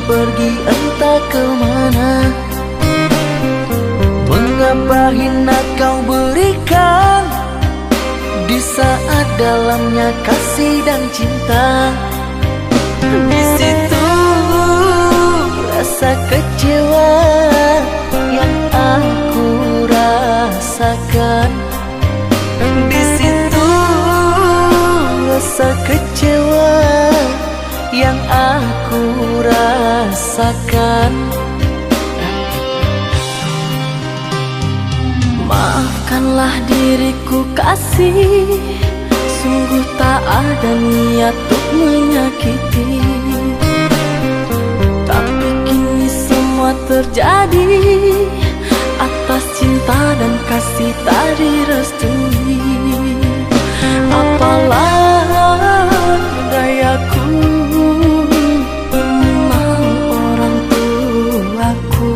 pergi entah kemana. Mengapa hina kau berikan di saat dalamnya kasih dan cinta. Di situ rasa kecewa yang aku rasakan. Di situ rasa kecewa yang aku rasakan. Maafkanlah diriku kasih, sungguh tak ada niat untuk menyakiti. Tapi kini semua terjadi atas cinta dan kasih tak direstui. Apalah dayaku memang orang tuaku.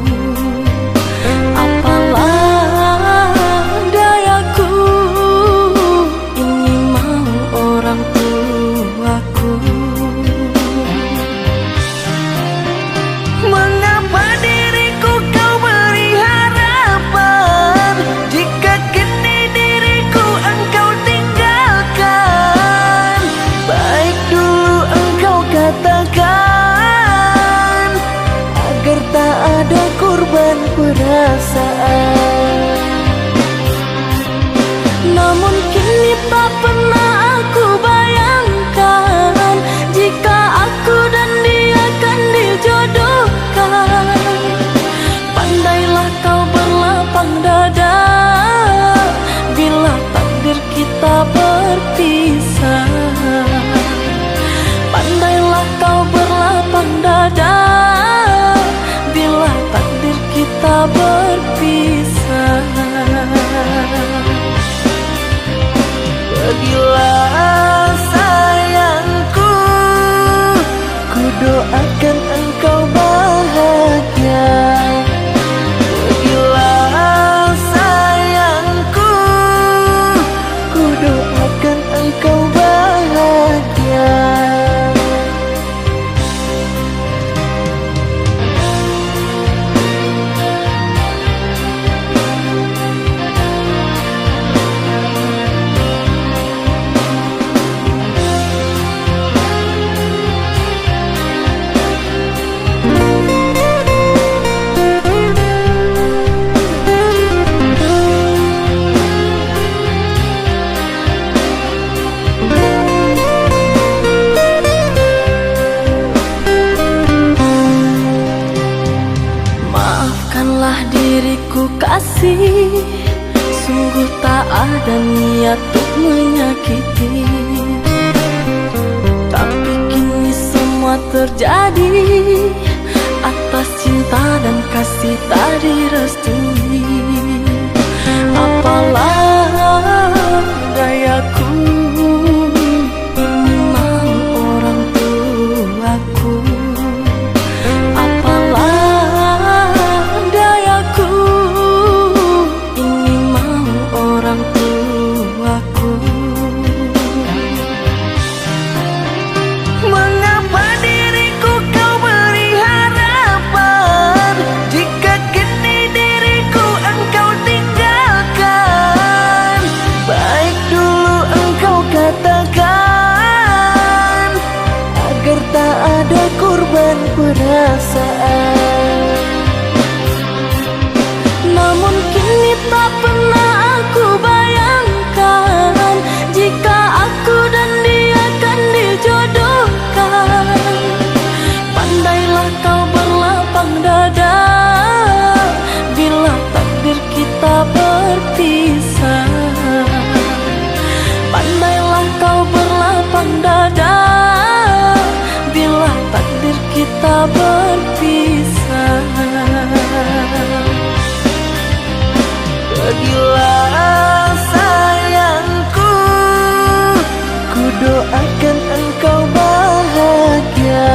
Apalah dayaku ini mau orang tuaku. Mengapa diriku kau beri harapan jika kini diriku engkau tinggalkan? Baik dulu engkau katakan agar tak ada korban perasaan. Namun kini tak pernah aku bayangkan jika aku dan dia kan dijodohkan. Pandailah kau berlapang dada bila takdir kita berpisah. Pandailah kau berlapang dada bila takdir kita berpisah. Pergilah sayangku, ku doakan engkau bahagia. Pergilah sayangku, ku doakan engkau bahagia. Maafkanlah diriku kasih, sungguh tak ada niat untuk menyakiti. Tapi kini semua terjadi atas cinta dan kasih tak direstui. Apalah dayaku memang orang tuaku. Mengapa diriku kau beri harapan jika kini diriku engkau tinggalkan? Baik dulu engkau katakan agar tak ada korban perasaan. Namun kini tak pernah aku bayangkan jika aku dan dia kan dijodohkan. Pandailah kau berlapang dada bila takdir kita berpisah. Pandailah kau berlapang dada bila takdir kita berpisah. Pergilah sayangku, ku doakan engkau bahagia.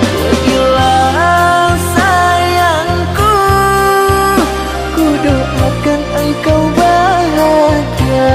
Pergilah sayangku, ku doakan engkau bahagia.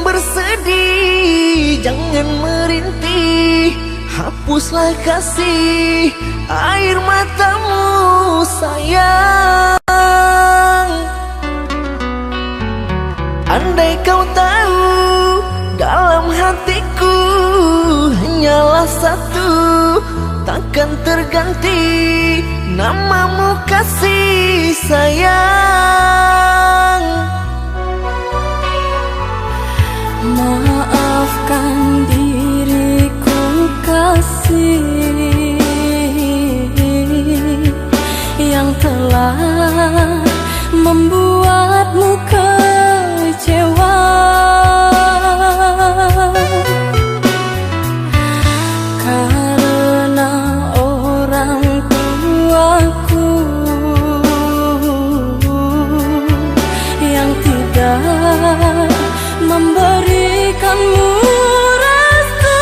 bersedih, jangan merintih, hapuslah kasih air matamu sayang. Andai kau tahu dalam hatiku hanyalah satu, takkan terganti namamu kasih sayang. Maafkan diriku kasih yang telah membuatmu kecewa. Karena orang tuaku yang tidak memberikanmu restu.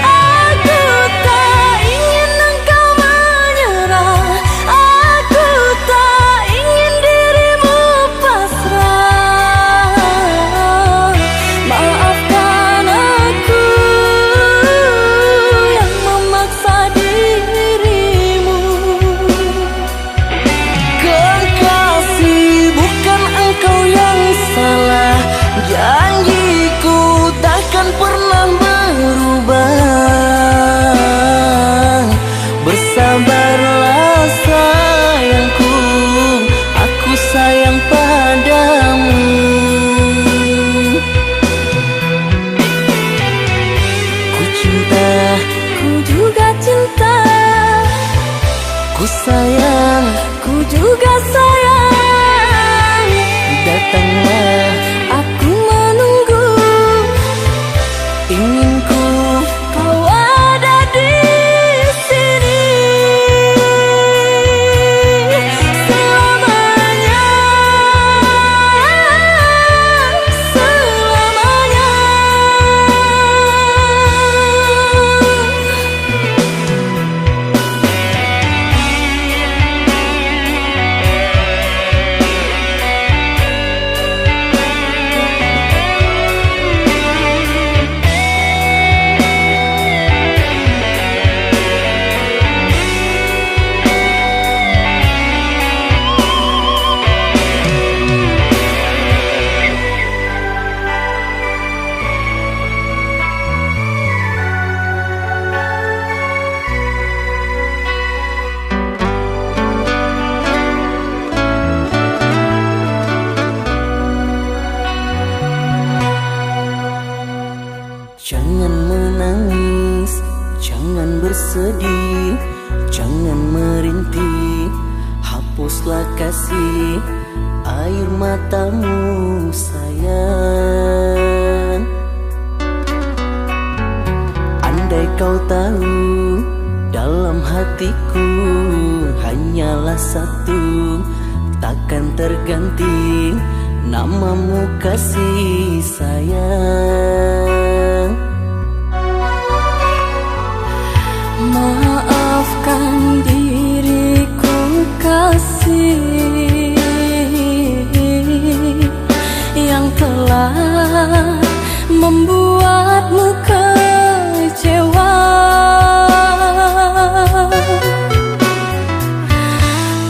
Aku tak ingin engkau menyerah, aku tak ingin dirimu pasrah. Maafkan aku yang memaksa dirimu. Kekasih, bukan engkau yang salah, janjiku takkan pernah berubah. Bersabarlah sayangku, aku sayang padamu. Ku cinta, Ku juga cinta, ku sayang, ku juga sayang. datanglah Aku menunggu, inginku. kau ada di sini selamanya, selamanya. Jangan menangis, jangan bersedih, jangan merintih, hapuslah kasih air matamu sayang. Andai kau tahu dalam hatiku hanyalah satu, takkan terganti namamu kasih sayang. Maafkan diriku kasih yang telah membuatmu kecewa.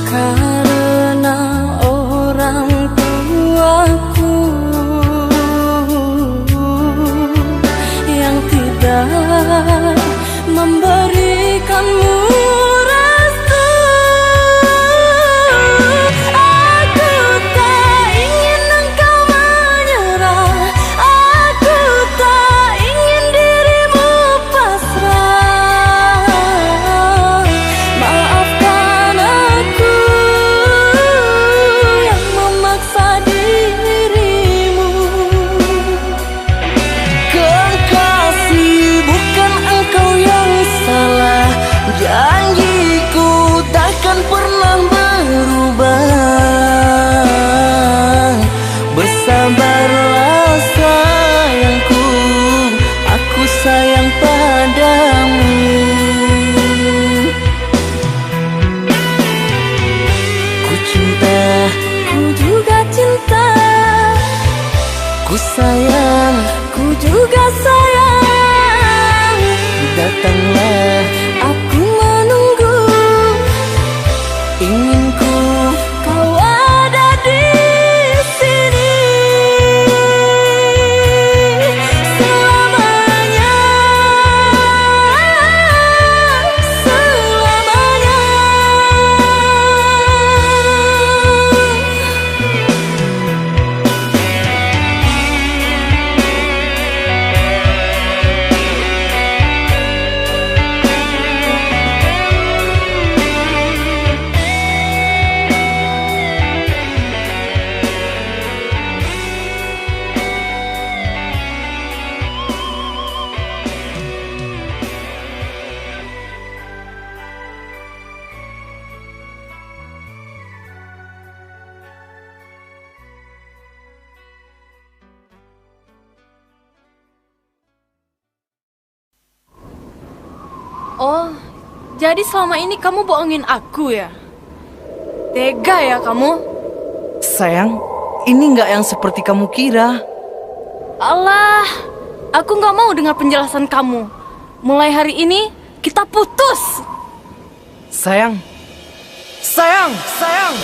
Karena orang tuaku yang tidak memberikanmu restu. Aku tak ingin engkau menyerah, aku tak Ku sayang, ku juga sayang. datanglah, Aku menunggu, ingin ku kau ada di sini selamanya, selamanya. Oh, jadi selama ini kamu bohongin aku ya? Tega ya kamu? sayang, ini nggak yang seperti kamu kira. Alah, aku nggak mau dengar penjelasan kamu. Mulai hari ini, kita putus. Sayang, sayang, sayang.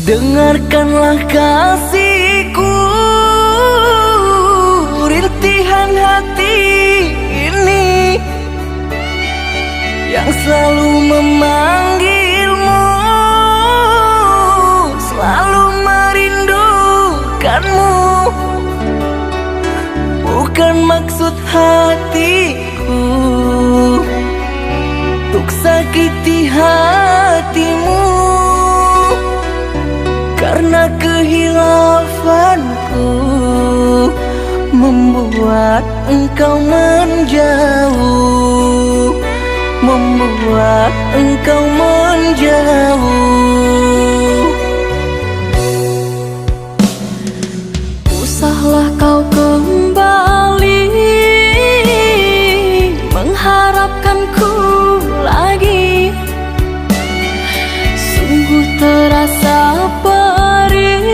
Dengarkanlah kasihku, rintihan hati ini yang selalu memanggilmu, selalu merindukanmu. Bukan maksud hatiku untuk sakiti hatimu, karena kehilafanku membuat engkau menjauh, membuat engkau menjauh. Usahlah kau kembali mengharapkanku lagi. Sungguh terasa perih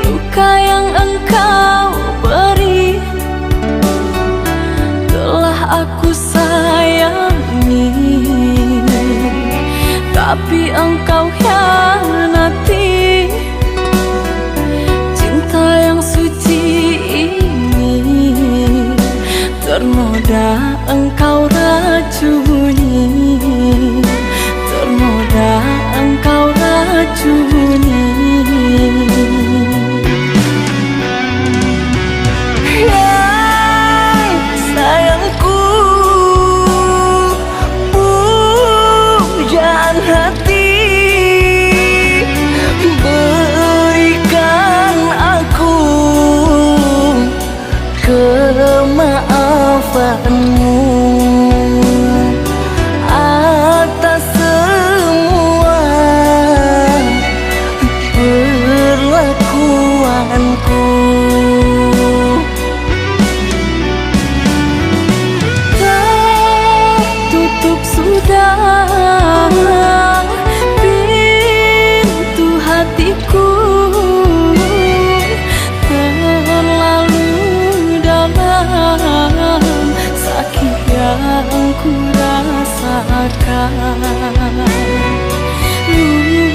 luka yang engkau beri. Telah aku sayangi, tapi engkau hianati. Cinta yang suci ini ternoda engkau racuni, ternoda engkau racuni. Sayangku, pujaan hati, berikan aku kemaafanmu atas semua perlakuanku. Tutup sudah pintu hatiku, terlalu dalam sakit yang ku rasakan.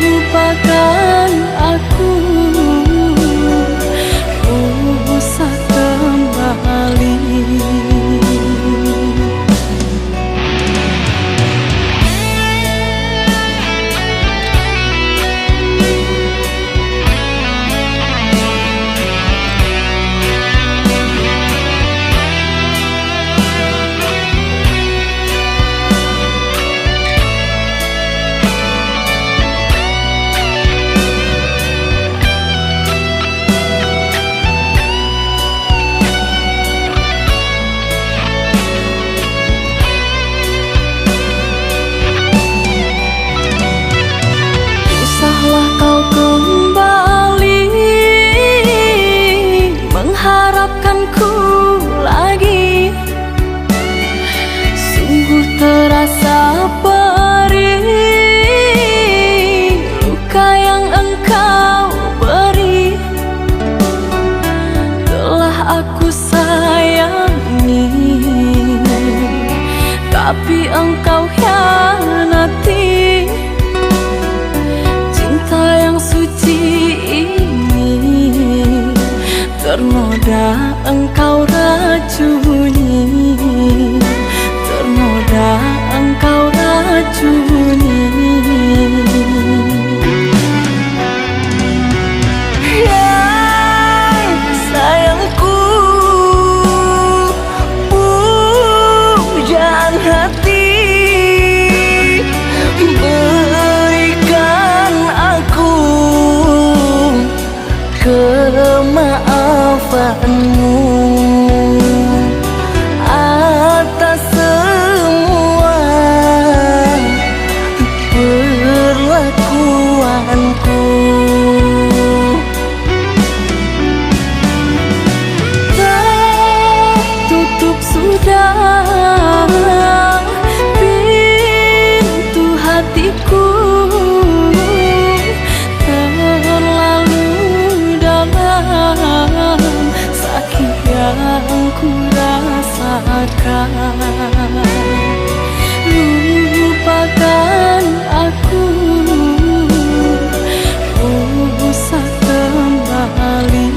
Lupakan aku, usah kembali. sayangku lagi. Sungguh terasa perih luka yang engkau beri. Telah aku sayangi, tapi engkau hianati. Cinta yang suci ini ternoda engkau racuni, ternoda engkau racuni. Sayangku, pujaan hati, berikan aku kemaafanmu atas semua perlakuanku. Tertutup sudah pintu hatiku, terlalu dalam sakit yang ku rasakan. Lupakan aku, usah kembali.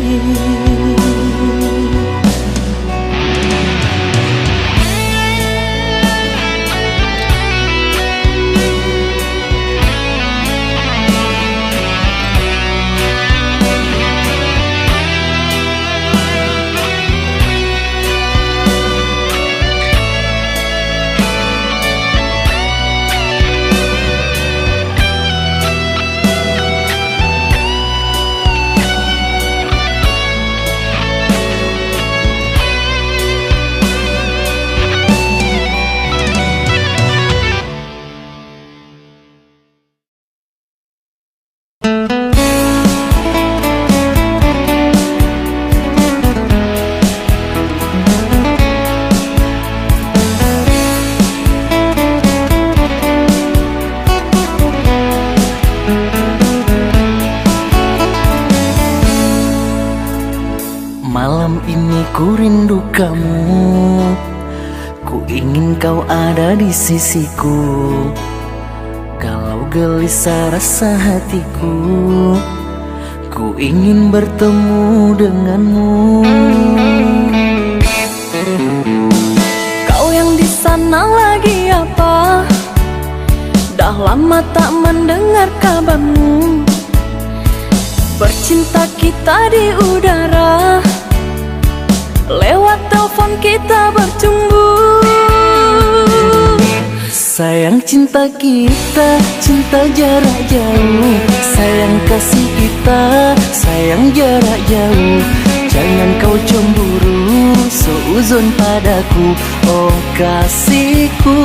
Malam ini ku rindu kamu, ku ingin kau ada di sisiku. Kalau gelisah rasa hatiku, ku ingin bertemu denganmu. Kau yang di sana lagi apa? Dah lama tak mendengar kabarmu. Bercinta kita di udara, lewat telepon kita bercumbu. Sayang cinta kita, cinta jarak jauh. Sayang kasih kita, sayang jarak jauh. Jangan kau cemburu, seuzon padaku, oh kasihku.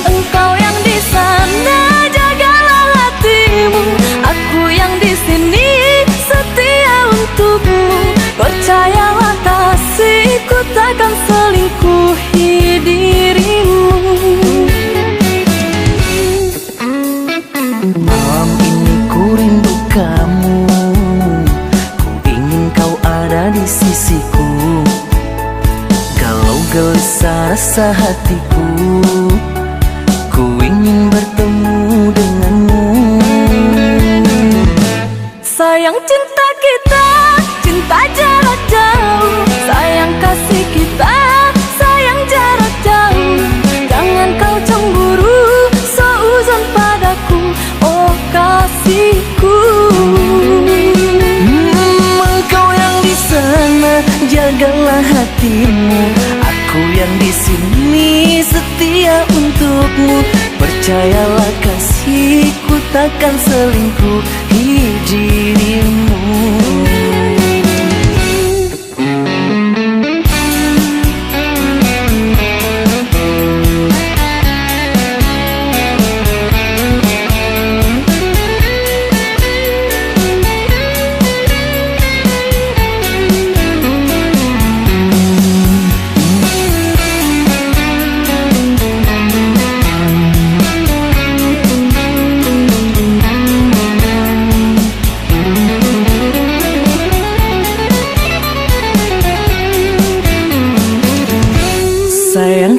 Engkau yang di sana jagalah hatimu, aku yang di sini setia untukmu. Percayalah kasihku takkan selingkuhi dirimu. Malam ini ku rindu kamu, ku ingin kau ada di sisiku. Kalau gelisah rasa hatiku, ku ingin bertemu denganmu. Sayang cinta kita, cinta jarak jauh. Sayang kasih kita, sayang jarak jauh. Jangan kau cemburu, seuzon padaku, oh kasihku. Engkau yang di sana jagalah hatimu, aku yang di sini setia untukmu. Percayalah kasihku takkan selingkuhi dirimu.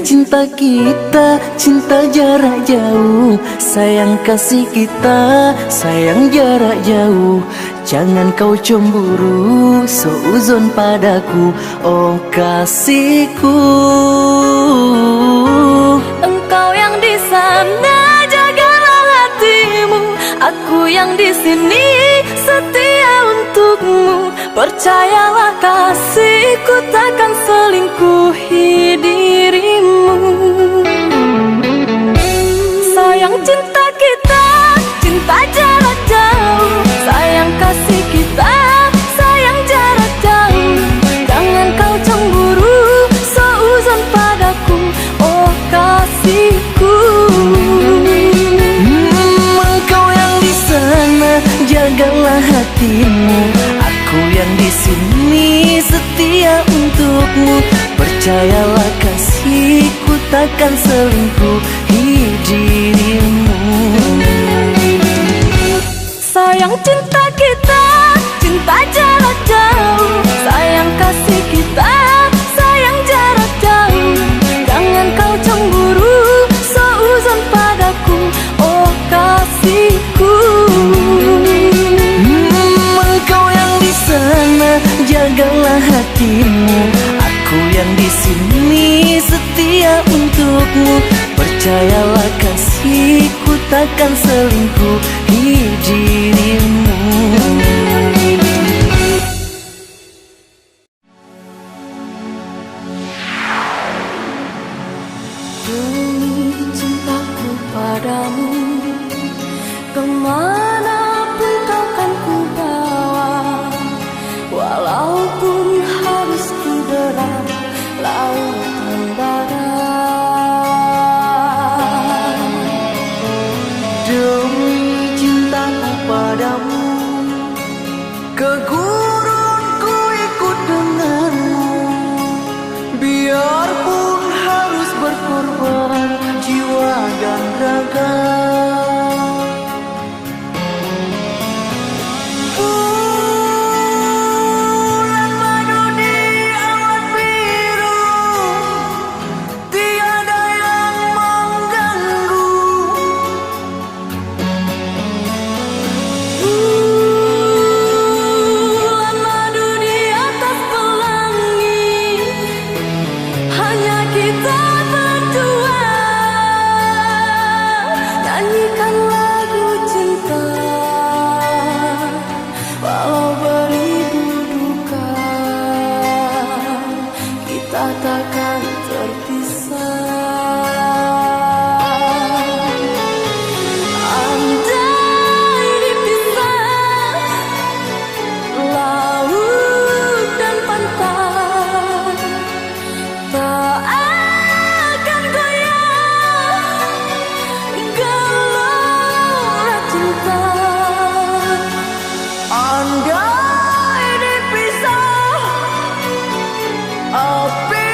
cinta kita, cinta jarak jauh. Sayang kasih kita, sayang jarak jauh. Jangan kau cemburu, seuzon padaku, oh kasihku. Engkau yang di sana, jagalah hatimu. Aku yang di sini, setia untukmu. Percayalah kasihku, takkan selingkuhi dirimu. Sayang cinta kita, cinta jarak jauh. Sayang kasih kita, sayang jarak jauh. Jangan kau cemburu, seuzon padaku, oh kasihku. Engkau yang di sana, jagalah hatimu. Aku yang di sini, setia untukmu. Percayalah kasihku, takkan selingkuhi dirimu. Sayang cinta kita, cinta jarak jauh. Sayang kasih kita, sayang jarak jauh. Jangan kau cemburu, seuzon padaku, oh kasihku. Engkau yang di sana, jagalah hatimu. Aku yang di sini, setia untukmu. Percayalah kasihku, takkan selingkuhi dirimu. Demi cintaku padamu, kemanapun kau kan ku bawa. Walaupun harus ku derang lautan darat. Demi cintaku padamu, ke gurun ku ikut denganmu. Biarpun harus berkorban jiwa dan raga. Bulan madu di awan biru, tiada yang mengganggu. Bulan madu di atas pelangi, hanya kita berdua. Nyanyikan lagu cinta, walau beribu duka, kita takkan terpisah. Andai dipisah laut dan pantai, tak akan goyah gelora cinta. Andai dipisah, api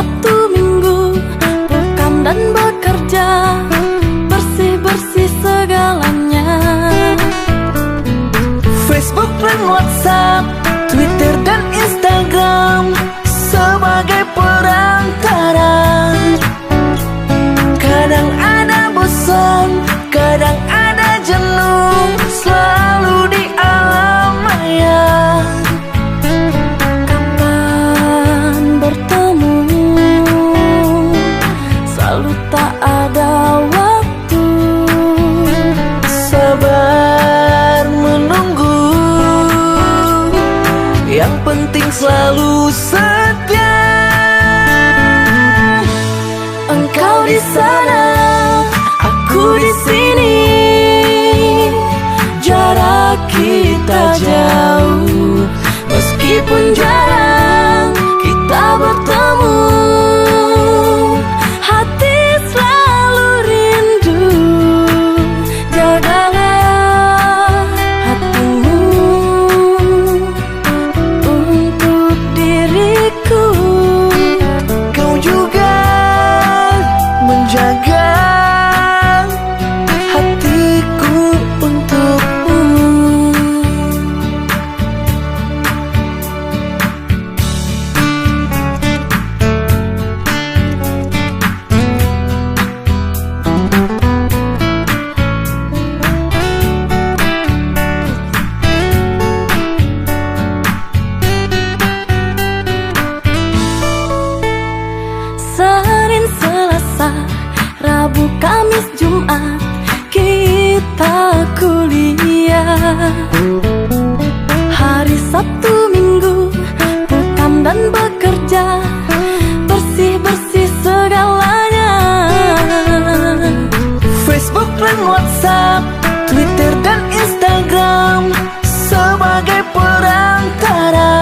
Sabtu Minggu pekan dan bekerja, bersih-bersih segalanya. Facebook dan WhatsApp, Twitter dan Instagram sebagai perantara. Kadang ada bosan, kadang ada jenuh, selalu di alam maya. Kapan bertemu, selalu tak ada waktu. Sabar menunggu, yang penting selalu setia. Engkau di sana, aku di sini, jarak kita jauh, meskipun jarang kita bertemu. Hati selalu rindu, jagalah hatimu untuk diriku. Kau juga menjaga hatiku untukmu. Senin, Selasa, Rabu, Kamis, Jumat kita kuliah. Hari Sabtu Minggu pekan dan bekerja, bersih-bersih segalanya. Facebook dan WhatsApp, Twitter dan Instagram sebagai perantara.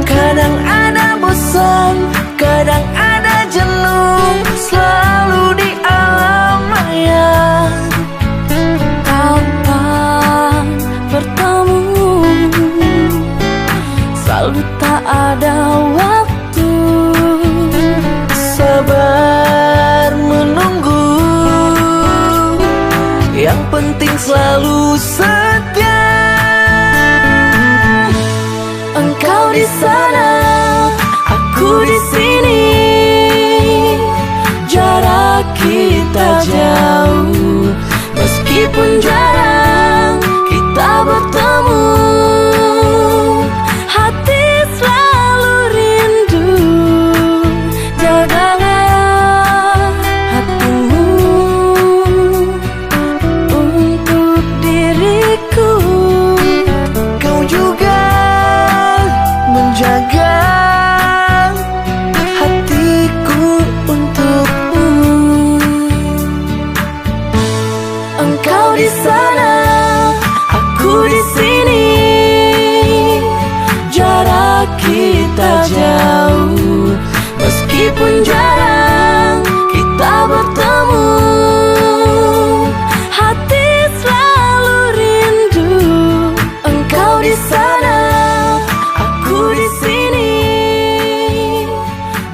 Kadang ada bosan, kadang ada jenuh, selalu di alam maya. Kapan bertemu, selalu tak ada waktu. Sabar menunggu, yang penting selalu setia. Engkau di sana, aku di sini, jarak kita jauh, meskipun jarang kita bertemu. Hati selalu rindu, jagalah hatimu untuk diriku. Kau juga menjaga hatiku untukmu. Engkau di sana, aku di sini, jarak kita jauh, meskipun jarang kita bertemu. Hati selalu rindu, engkau di sana, aku di sini,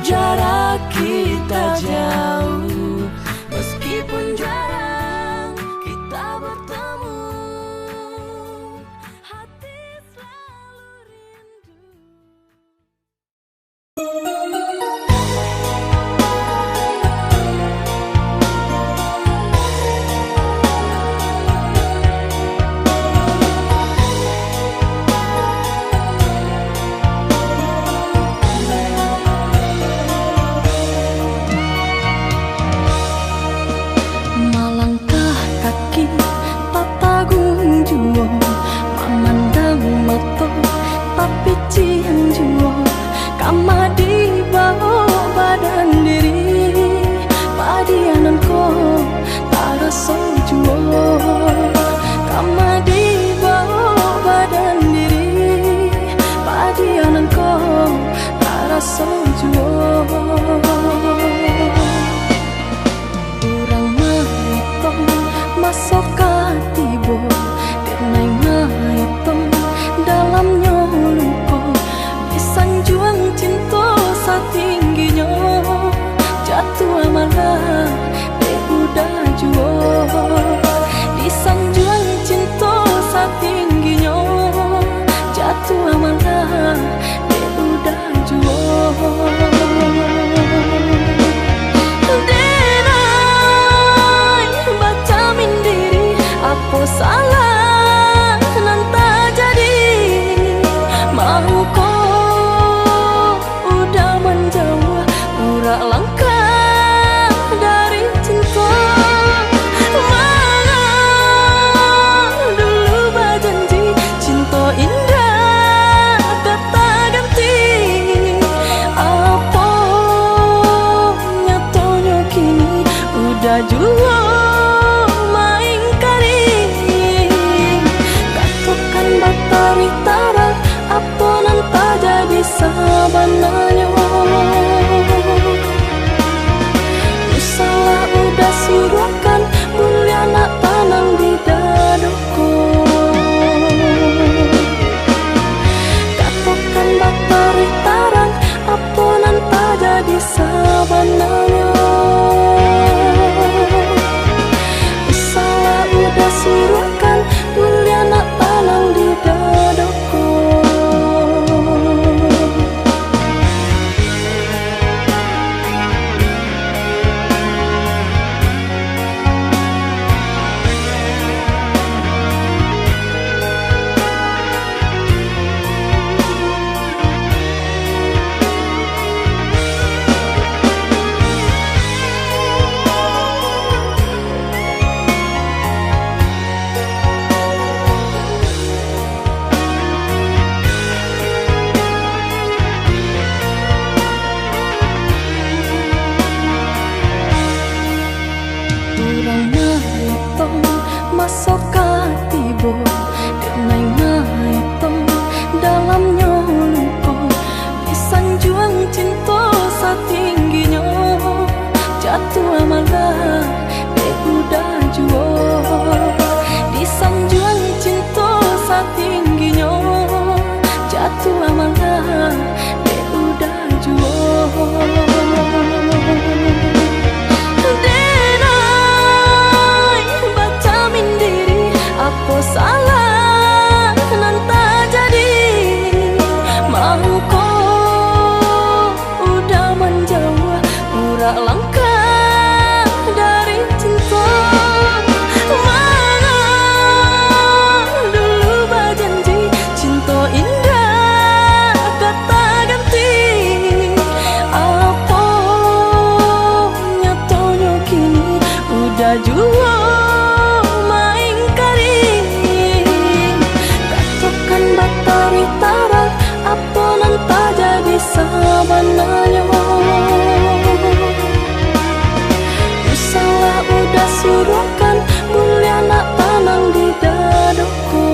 jarak kita jauh, meskipun jarang kita bertemu. Hati selalu rindu. Malangkah kaki tatagung juo, mamandang mato tapi cian juo, kama di bawah badan diri, padianan ko tara so juo, kama di bawah badan diri, padianan ko tara so juo. Urang maitong masuk katibo, denai maitong dalamnya luko, bisan juang cinta sati juo maing karing katokan batari tarang aponan tak jadi sabananya. Salah udah suruhkan mulia nak tanang di dadoku katokan batari tarang aponan tak jadi sabananya. Salah udah suruhkan mulia nak tanang di dadoku. Masuk katibo denai ngaitong dalamnya luko disanjuang cinta satingginya jatuh amalah de udah juo disanjuang cinta satingginya jatuh amalah de udah juo. Apa salah nanta jadi mangko udah menjauh pura langkah dari cinta. Mana dulu berjanji cinta indah kata ganti apa nyatanya kini udah jua batari tarang aponan tak jadi sabananya. Salah udah suruhkan mulia nak tanang di dadoku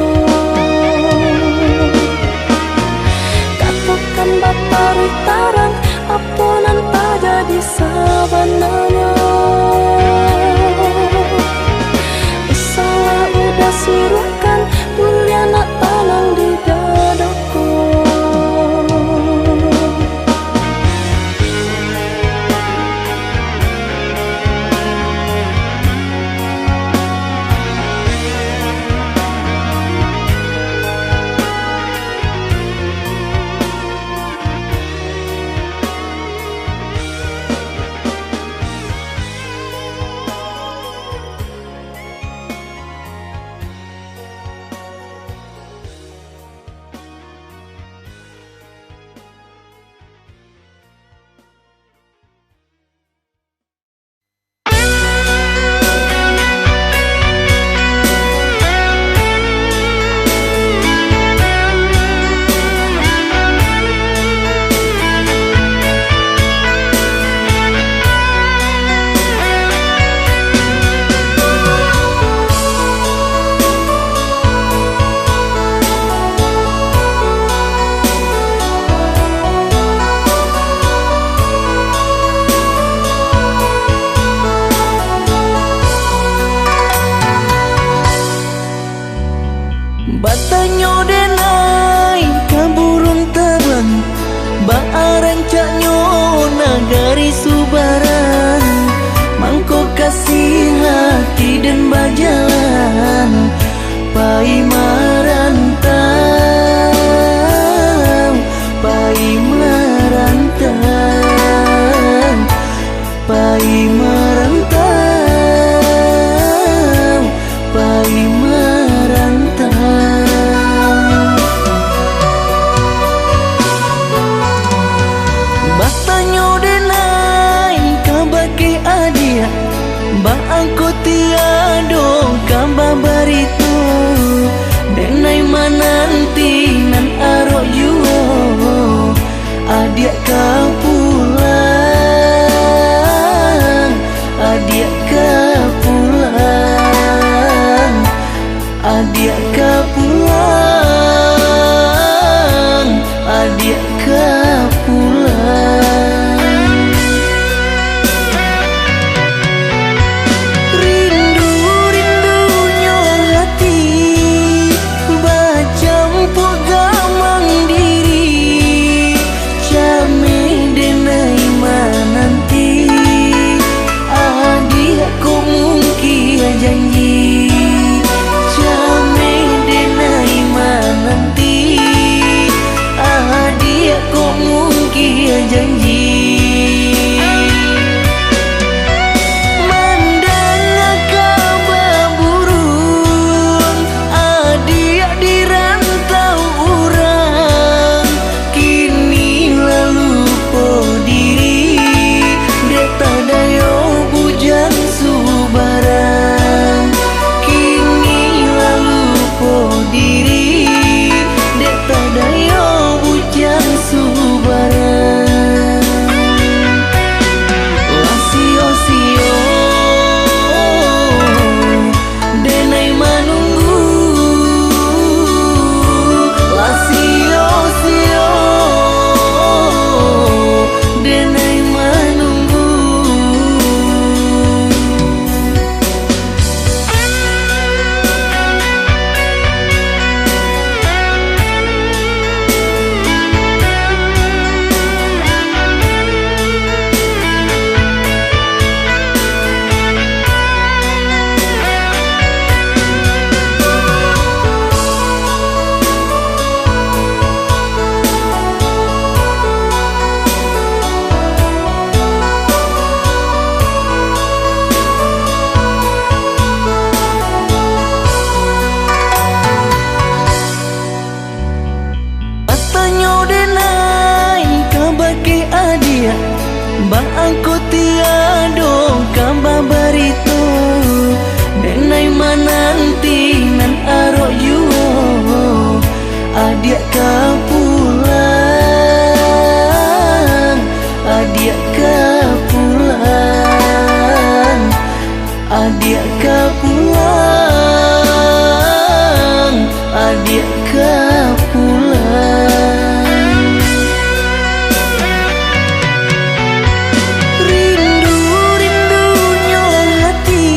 katokan batari tarang aponan tak jadi sabananya. Salah udah suruhkan mulia nak tanang di dadoku. Batanyo denai kaburun terbang Baarang caknyo nagari subaran Mangko kasih hati dan bajalan Pai marantau Pai marantau Pai marantau Pai marantau Batanyo denai kabake adia Ba aku tiado kamba barito Denai mananti nan aro yuo Adia kau pulang Adia kau janji. Mandang kabar burung adik di rantau urang, kini lalu po diri deta dayo bujang subaran, kini lalu po diri deta dayo bujang subaran. Lasio-sio denai manunggu, lasio-sio denai manunggu. Katanya denai kabake adia, bangku tiado kamba barito, denai mananti nan aro yuo, adia ka pulang, adia ka pulang, adia ka pulang, adia ka pulang. Rindu-rindunya hati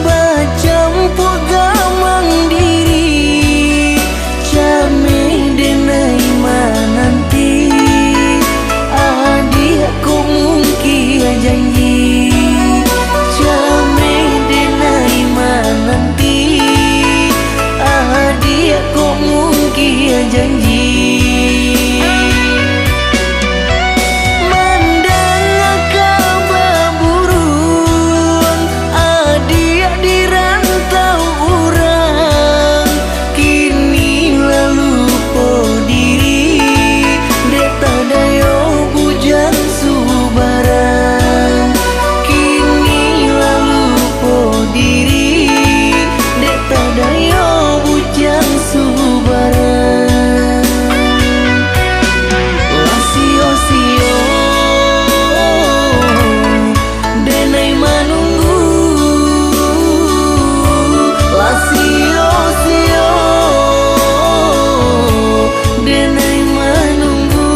bacampur gamang diri, came denai mananti adik ko mungkin janji, came denai mananti adik ko mungkin janji. Mandang kabar burung adik di rantau urang, kini lalu po diri deta dayo bujang subaran, kini lalu po diri deta dayo bujang subaran. Lasio-sio denai manunggu, lasio-sio denai manunggu.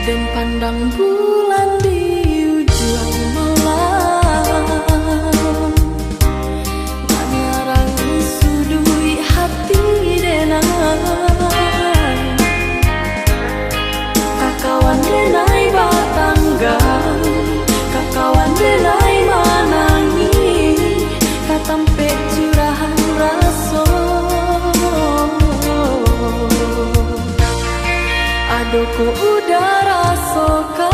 Dan pandang bulan di ujung malam, mengarang sudui hati denai, kakawan denai batangga, kakawan denai manangi, katampe curahan raso. Adoko udara soka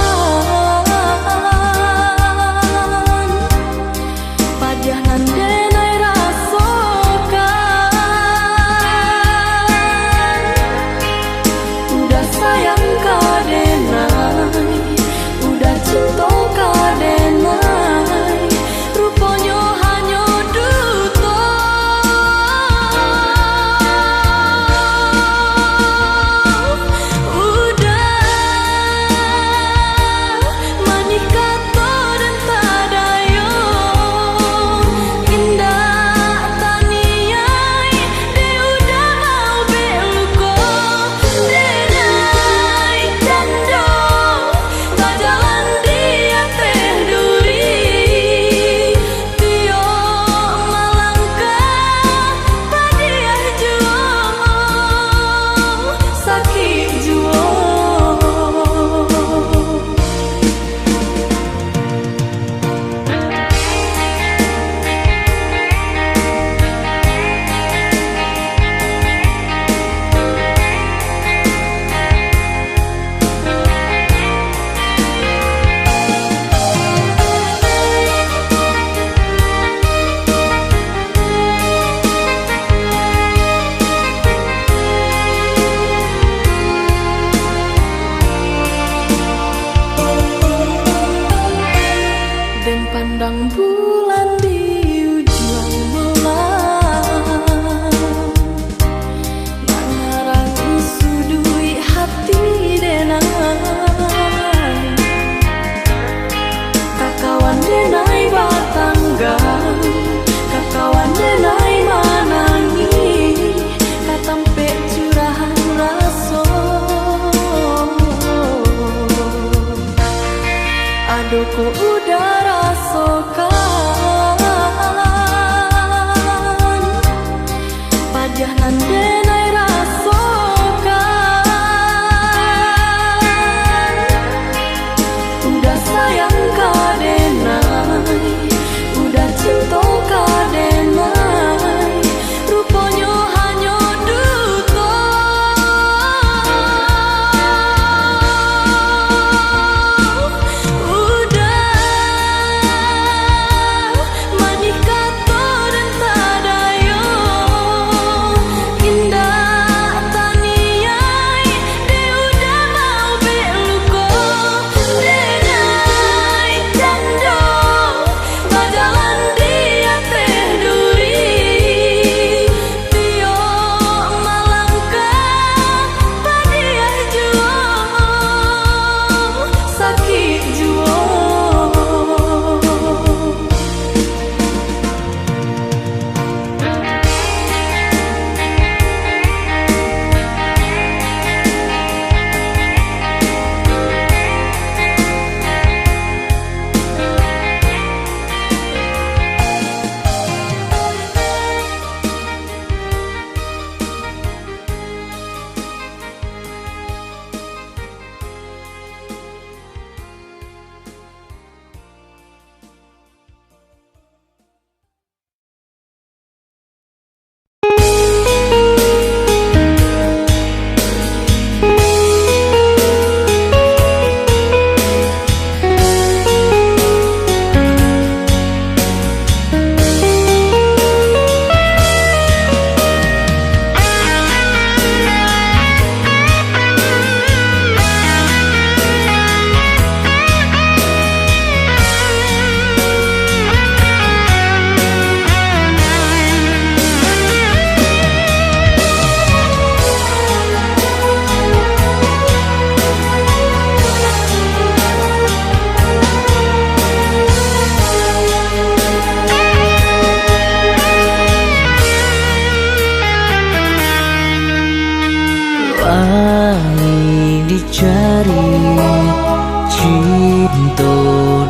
cinta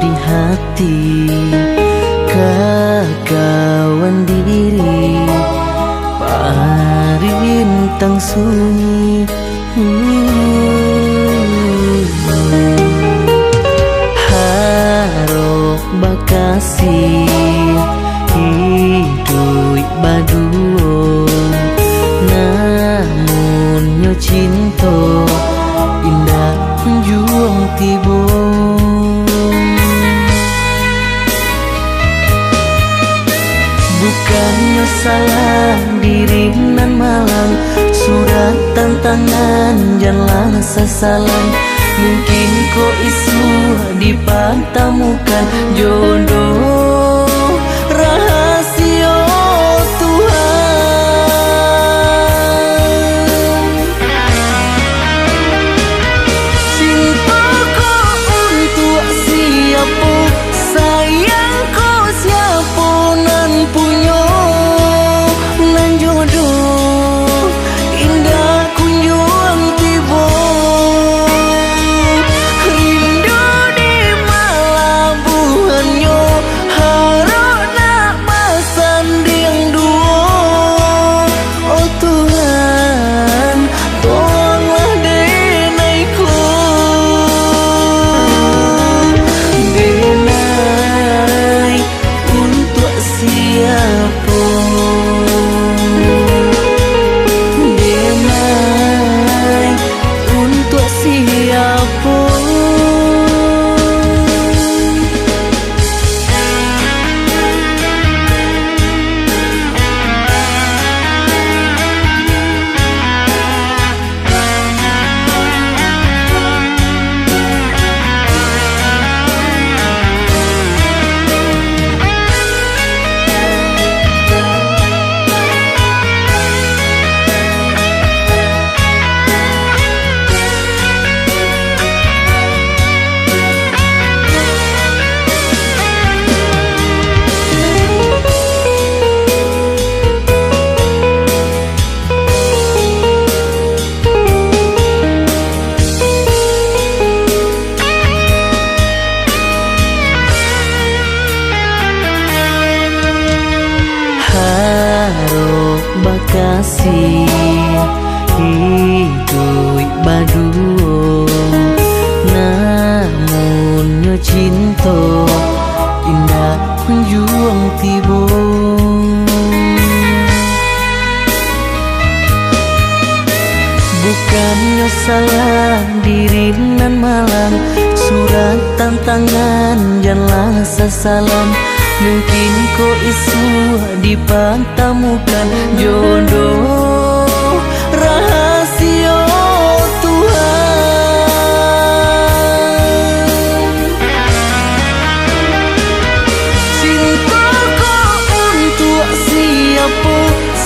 di hati, kakawan diri, parintang sunyi. Harok bakasih hidup baduo, namun nyo cinta indah juang tibo. Bukannya salah diri nan malang, surat tantangan janganlah sesalan. Mungkin ko isu dipantamukan jodoh rahasia Tuhan. Cintaku untuk siapa, sayangku siapa nan punya, nan jodoh indah kunjung tiba. Rindu di malabuhannya, harap nak bersanding dua. Oh Tuhan, tolonglah denaiku, denai untuk siapa, denai untuk siapa. Harok bakasih hidup baduo, namun nyo cinta indah kunjung tibo. Bukannya salah diri nan malang, surat tantangan janganlah sesalan. Mungkin ko isu dipantamukan jodoh rahasia Tuhan. Cintaku untuk siapa,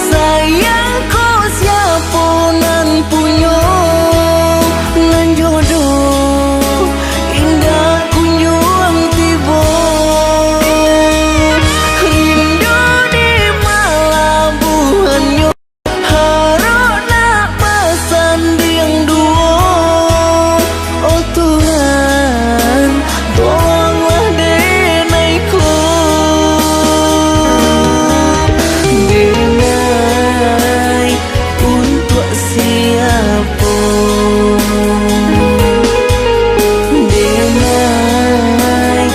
sayangku siapa nan punya, nan jodoh indah kunjung tiba. Rindu di malabuhannya, harap nak bersanding dua. Oh Tuhan, tolonglah denaiku, denai untuk siapa, denai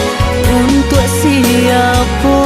untuk siapa.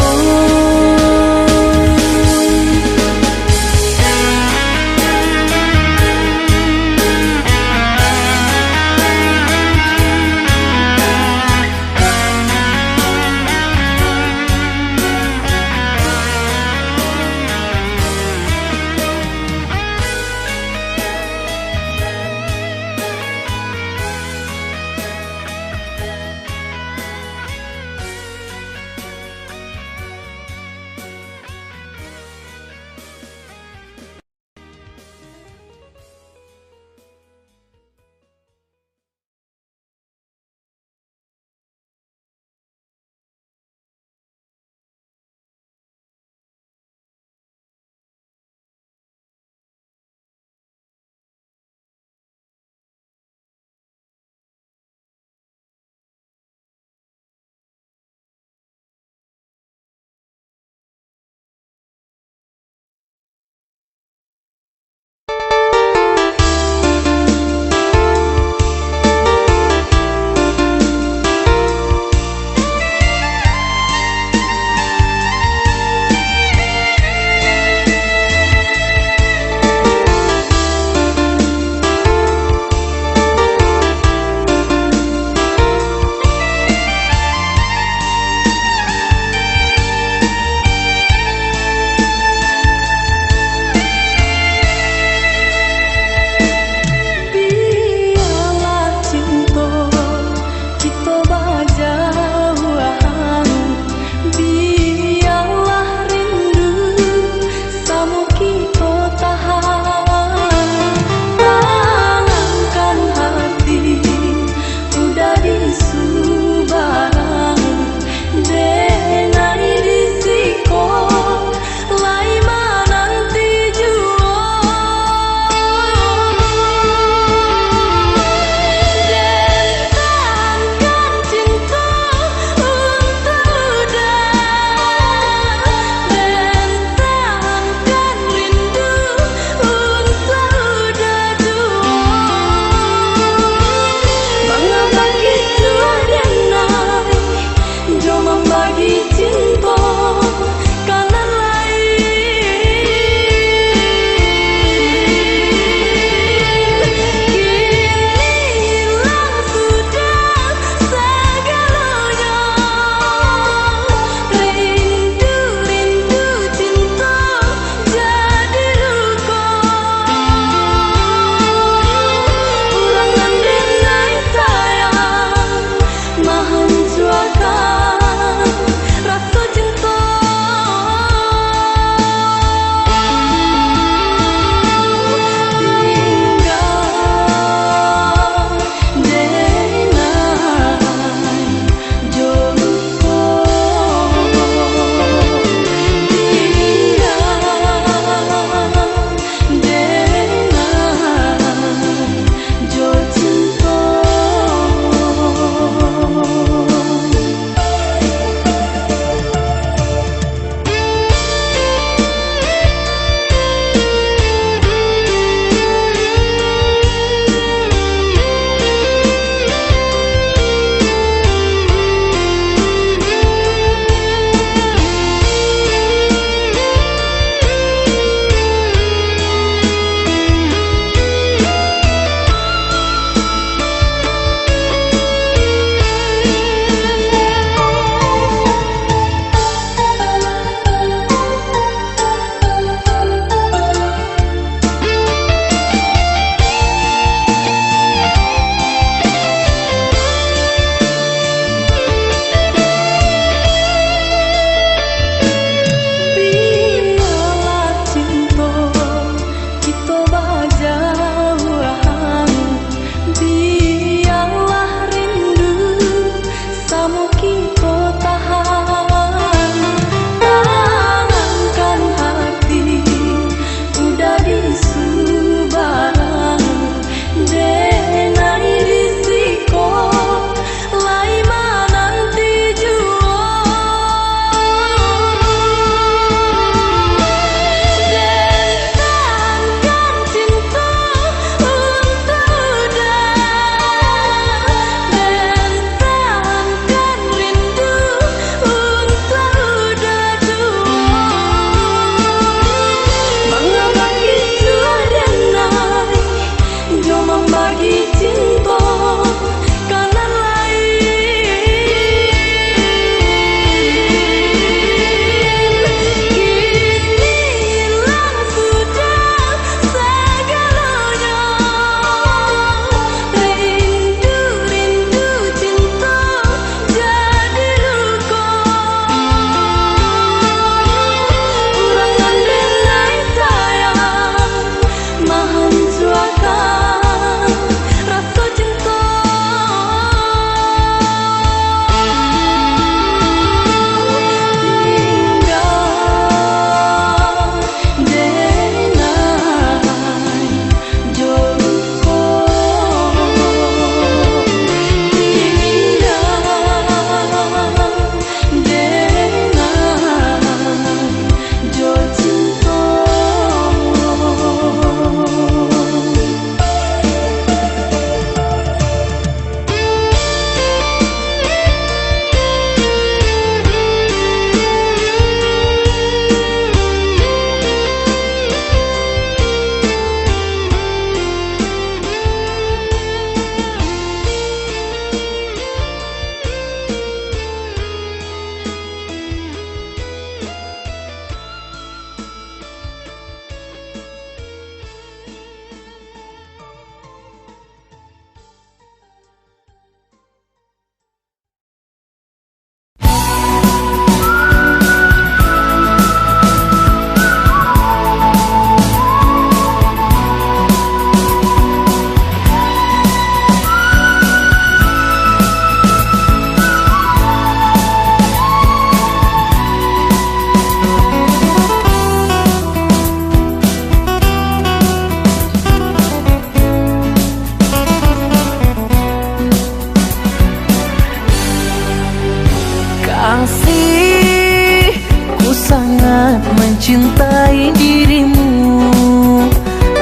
mencintai dirimu.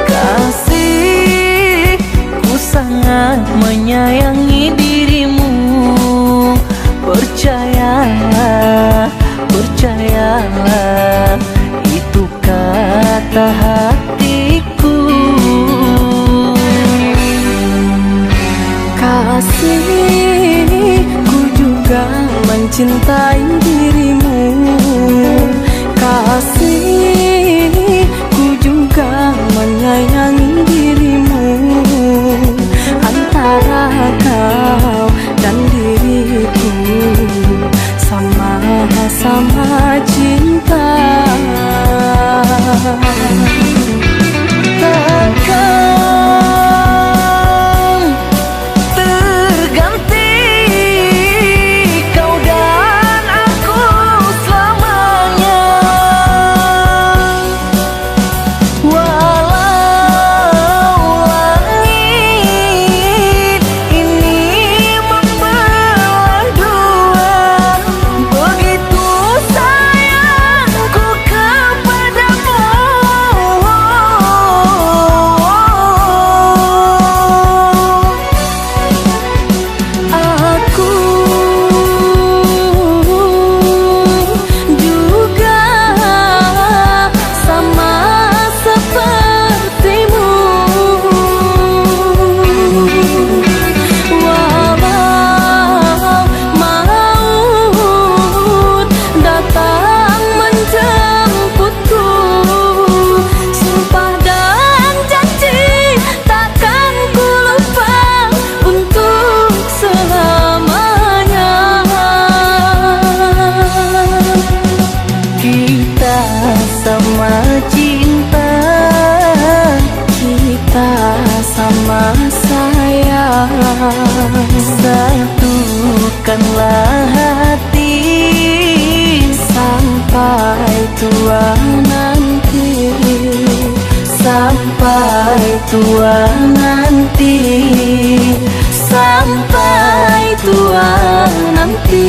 Kasih, ku sangat menyayangi dirimu. Percayalah, percayalah, itu kata hatiku. Kasih, ku juga mencintai dirimu. Kasih, ku juga menyayangi dirimu. Antara kau dan diriku sama-sama cinta. Takkan terganti kau dan aku selamanya. Walau langit ini membelah dua, begitu sayangku kepadamu. Aku juga sama sepertimu. Walau maut datang menjemputku, sumpah dan janji takkan ku lupa untuk selamanya. Kita sama cinta, Kita sama sayang, satukanlah hati sampai tua nanti, sampai tua nanti, sampai tua nanti.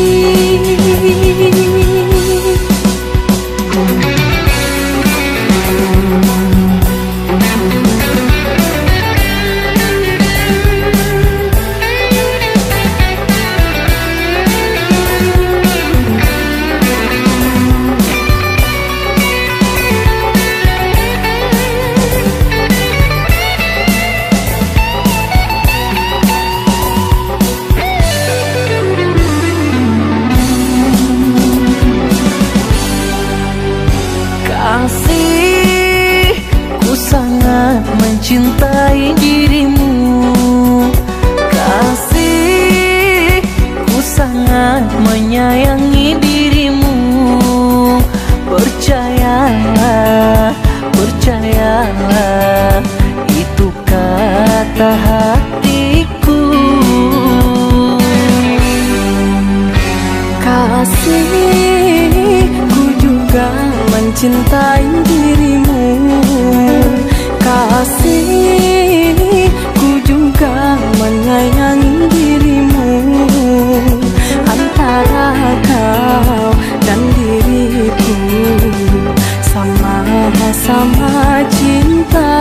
Kasih, ku sangat mencintai dirimu. Kasih, ku sangat menyayangi dirimu. Percayalah, percayalah, itu kata hatiku. kasih, ku juga mencintai dirimu. Kasih, ku juga menyayangi dirimu. Antara kau dan diriku sama-sama cinta.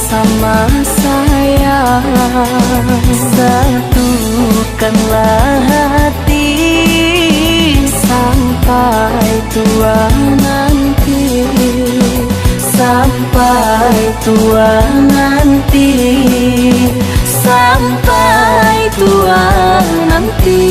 sama saya. Satukanlah hati sampai tua nanti, sampai tua nanti, sampai tua nanti.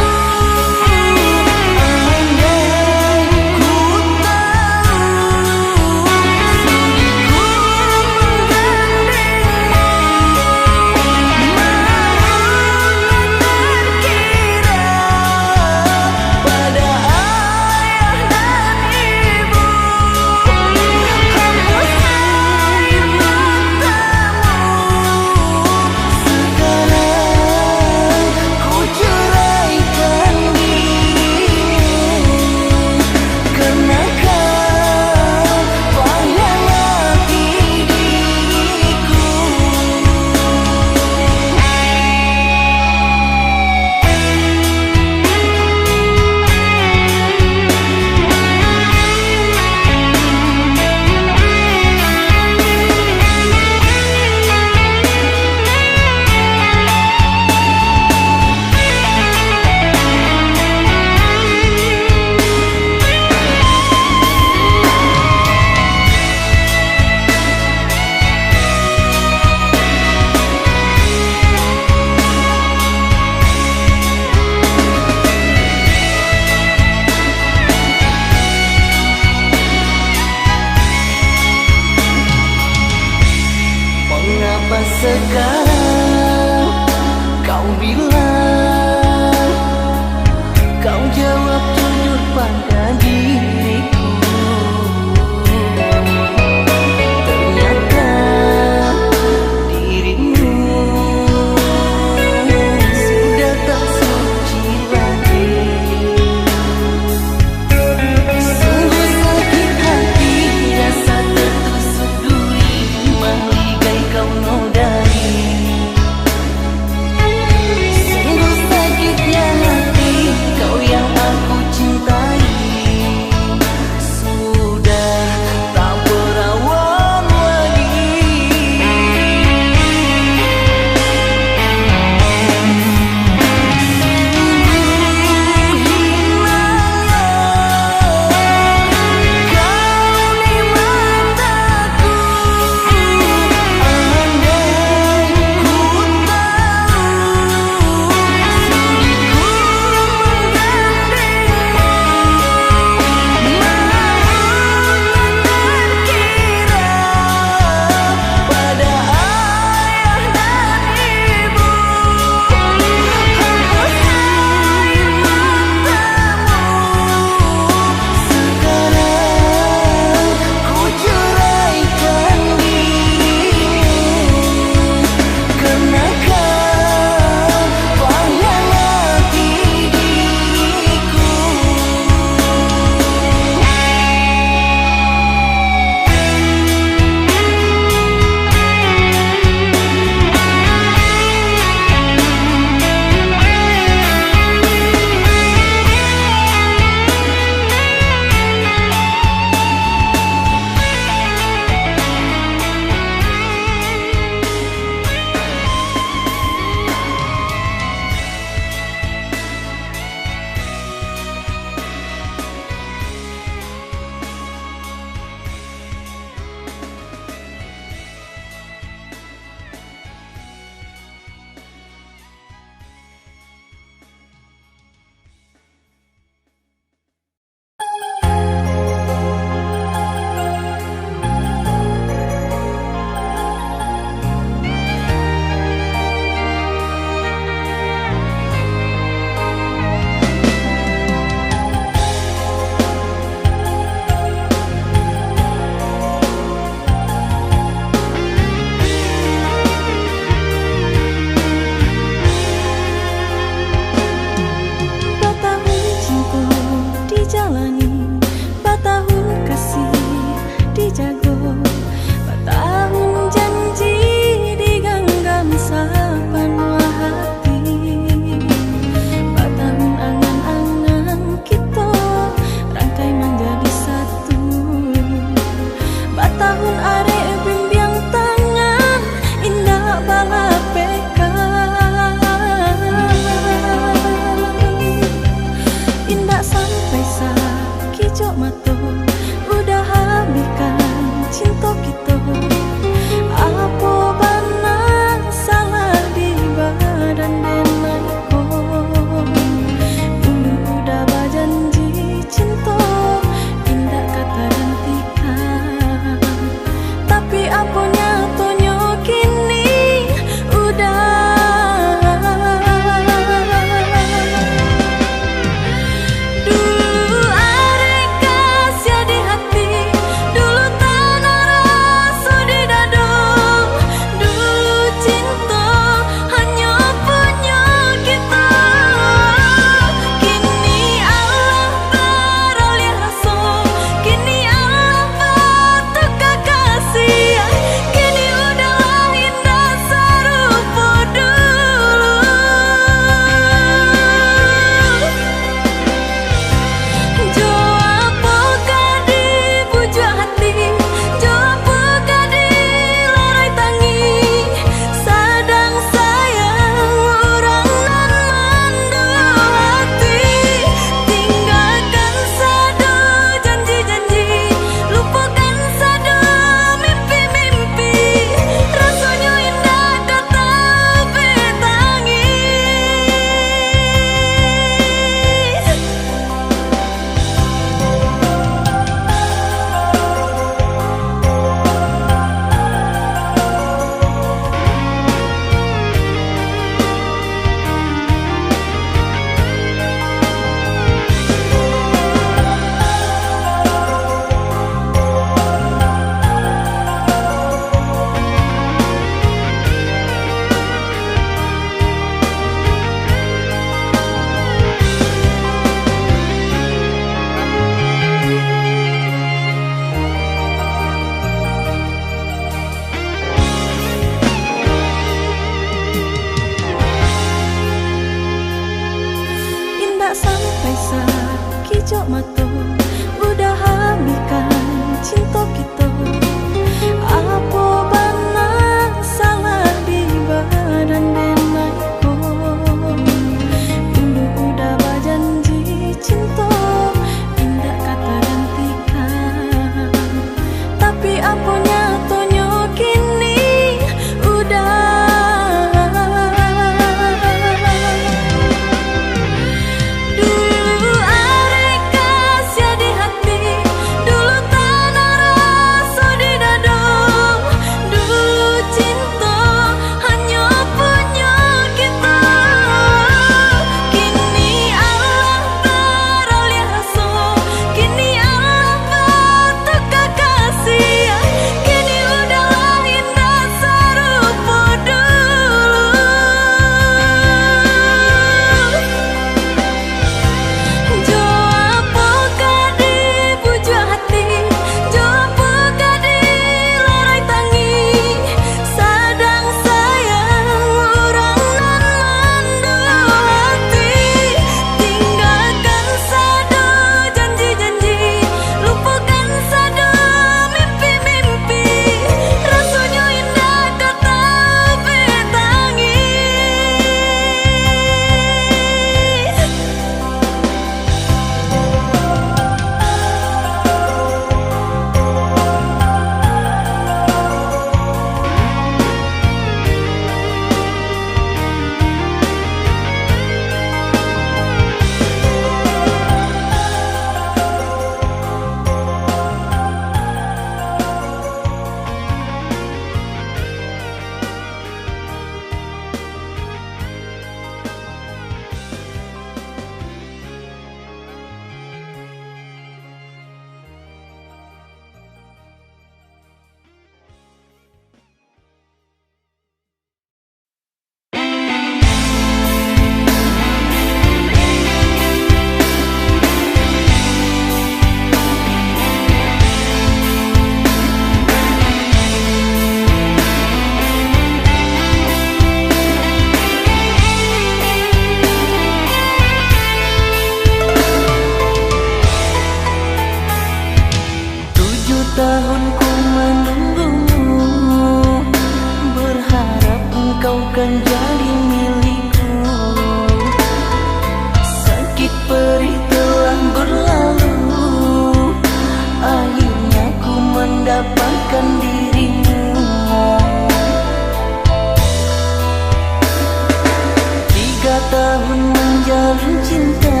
tahun menjalin cinta,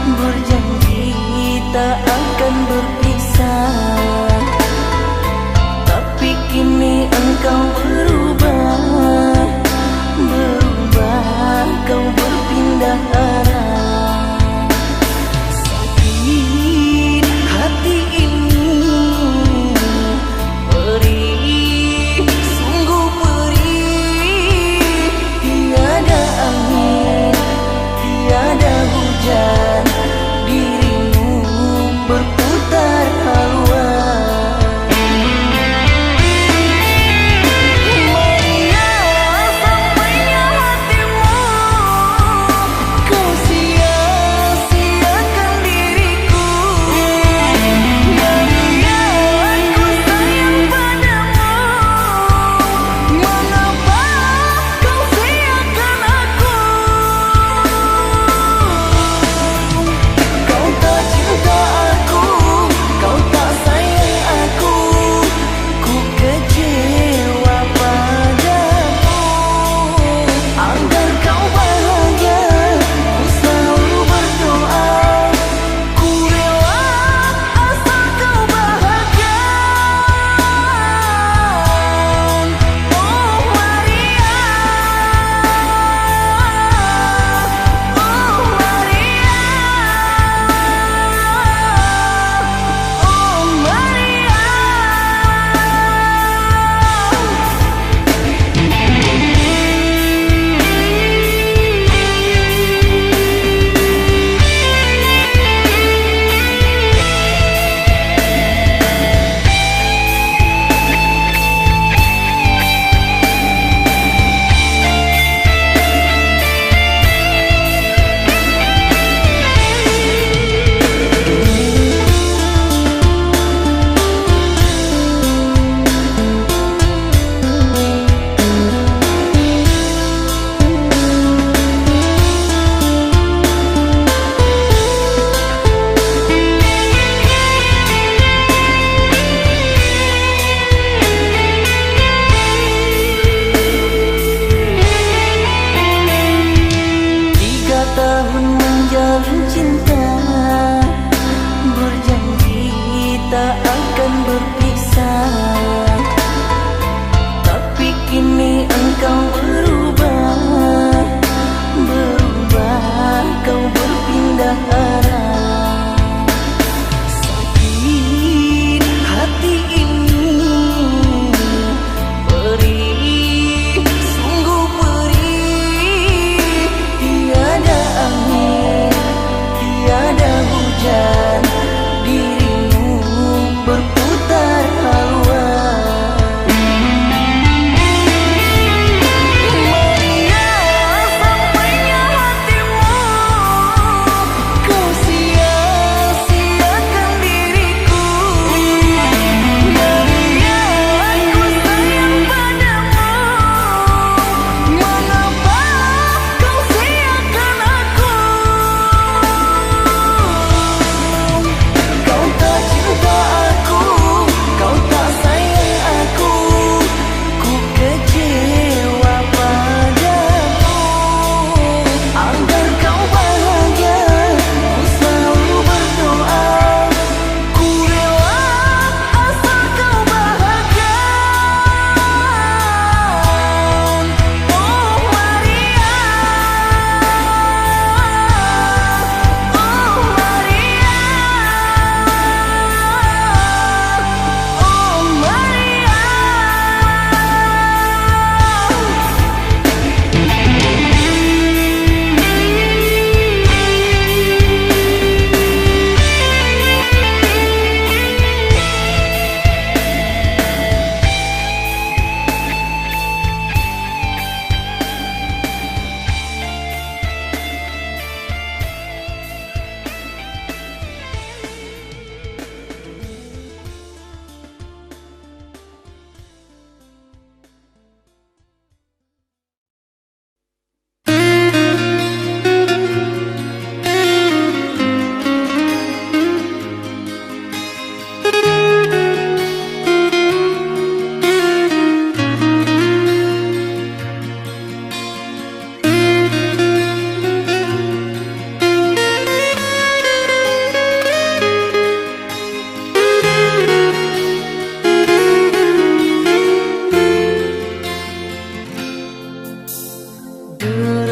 berjanji tak akan berpisah. Tapi kini engkau berubah, kau berpindah arah. Sakit hati ini, perih, sungguh perih. Tiada angin,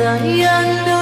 sayang